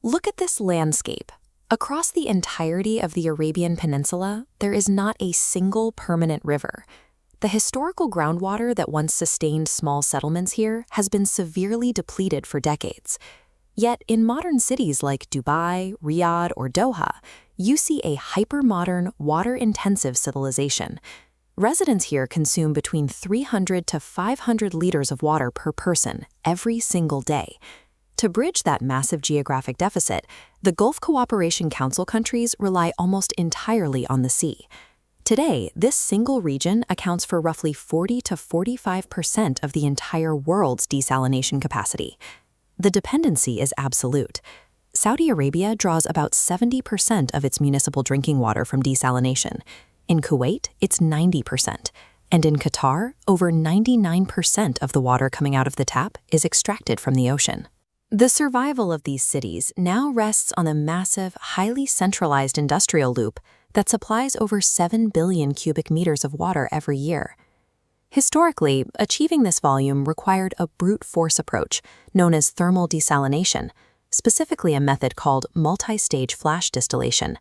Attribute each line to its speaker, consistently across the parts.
Speaker 1: Look at this landscape. Across the entirety of the Arabian Peninsula, there is not a single permanent river. The historical groundwater that once sustained small settlements here has been severely depleted for decades. Yet in modern cities like Dubai, Riyadh, or Doha, you see a hyper-modern, water-intensive civilization. Residents here consume between 300 to 500 liters of water per person every single day. To bridge that massive geographic deficit, the Gulf Cooperation Council countries rely almost entirely on the sea. Today, this single region accounts for roughly 40 to 45% of the entire world's desalination capacity. The dependency is absolute. Saudi Arabia draws about 70% of its municipal drinking water from desalination. In Kuwait, it's 90%. And in Qatar, over 99% of the water coming out of the tap is extracted from the ocean. The survival of these cities now rests on a massive, highly centralized industrial loop that supplies over 7 billion cubic meters of water every year. Historically, achieving this volume required a brute force approach known as thermal desalination, specifically a method called multi-stage flash distillation.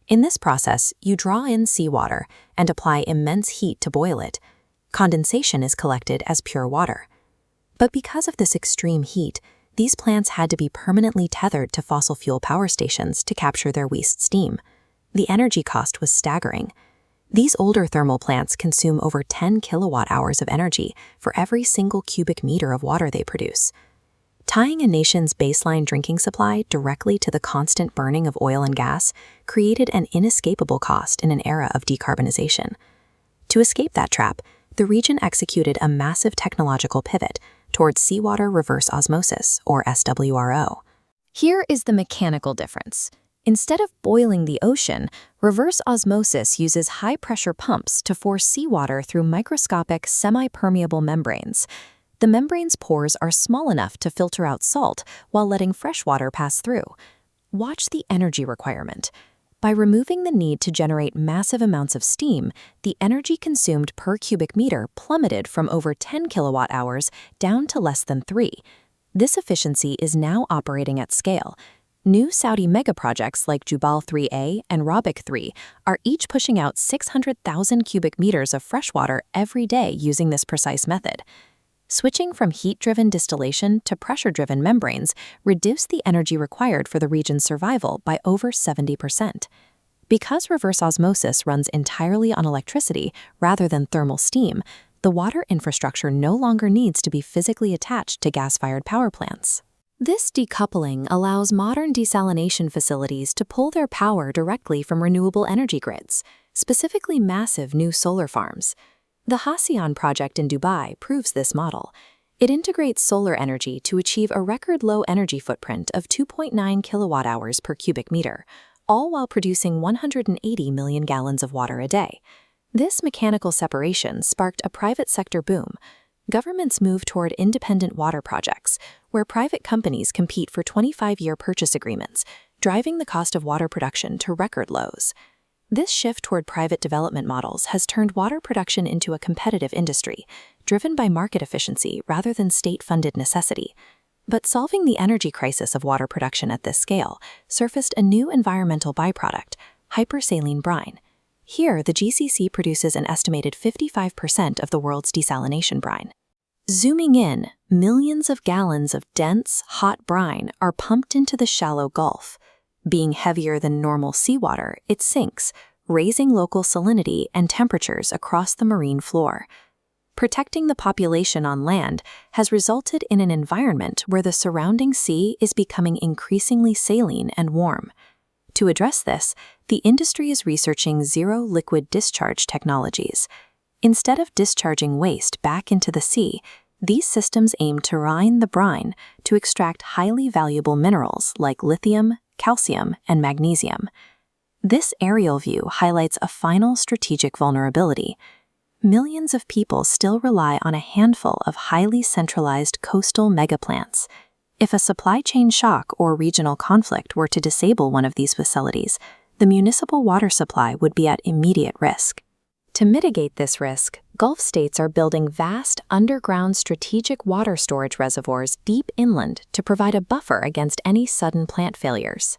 Speaker 1: In this process, you draw in seawater and apply immense heat to boil it. Condensation is collected as pure water. But because of this extreme heat, these plants had to be permanently tethered to fossil fuel power stations to capture their waste steam. The energy cost was staggering. These older thermal plants consume over 10 kilowatt-hours of energy for every single cubic meter of water they produce. Tying a nation's baseline drinking supply directly to the constant burning of oil and gas created an inescapable cost in an era of decarbonization. To escape that trap, the region executed a massive technological pivot towards seawater reverse osmosis, or SWRO. Here is the mechanical difference. Instead of boiling the ocean, reverse osmosis uses high-pressure pumps to force seawater through microscopic, semi-permeable membranes. The membrane's pores are small enough to filter out salt while letting fresh water pass through. Watch the energy requirement. By removing the need to generate massive amounts of steam, the energy consumed per cubic meter plummeted from over 10 kilowatt-hours down to less than 3. This efficiency is now operating at scale. New Saudi megaprojects like Jubal 3A and Rabigh 3 are each pushing out 600,000 cubic meters of freshwater every day using this precise method. Switching from heat-driven distillation to pressure-driven membranes reduced the energy required for the region's survival by over 70%. Because reverse osmosis runs entirely on electricity rather than thermal steam, the water infrastructure no longer needs to be physically attached to gas-fired power plants. This decoupling allows modern desalination facilities to pull their power directly from renewable energy grids, specifically massive new solar farms. The Hassian project in Dubai proves this model. It integrates solar energy to achieve a record low energy footprint of 2.9 kilowatt-hours per cubic meter, all while producing 180 million gallons of water a day. This mechanical separation sparked a private sector boom. Governments move toward independent water projects, where private companies compete for 25-year purchase agreements, driving the cost of water production to record lows. This shift toward private development models has turned water production into a competitive industry, driven by market efficiency rather than state-funded necessity. But solving the energy crisis of water production at this scale surfaced a new environmental byproduct, hypersaline brine. Here, the GCC produces an estimated 55% of the world's desalination brine. Zooming in, millions of gallons of dense, hot brine are pumped into the shallow Gulf. Being heavier than normal seawater, it sinks, raising local salinity and temperatures across the marine floor. Protecting the population on land has resulted in an environment where the surrounding sea is becoming increasingly saline and warm. To address this, the industry is researching zero liquid discharge technologies. Instead of discharging waste back into the sea, these systems aim to brine the brine to extract highly valuable minerals like lithium, calcium, and magnesium. This aerial view highlights a final strategic vulnerability. Millions of people still rely on a handful of highly centralized coastal megaplants. If a supply chain shock or regional conflict were to disable one of these facilities, the municipal water supply would be at immediate risk. To mitigate this risk, Gulf states are building vast underground strategic water storage reservoirs deep inland to provide a buffer against any sudden plant failures.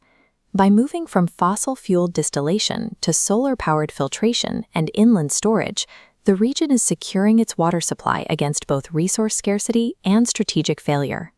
Speaker 1: By moving from fossil-fueled distillation to solar-powered filtration and inland storage, the region is securing its water supply against both resource scarcity and strategic failure.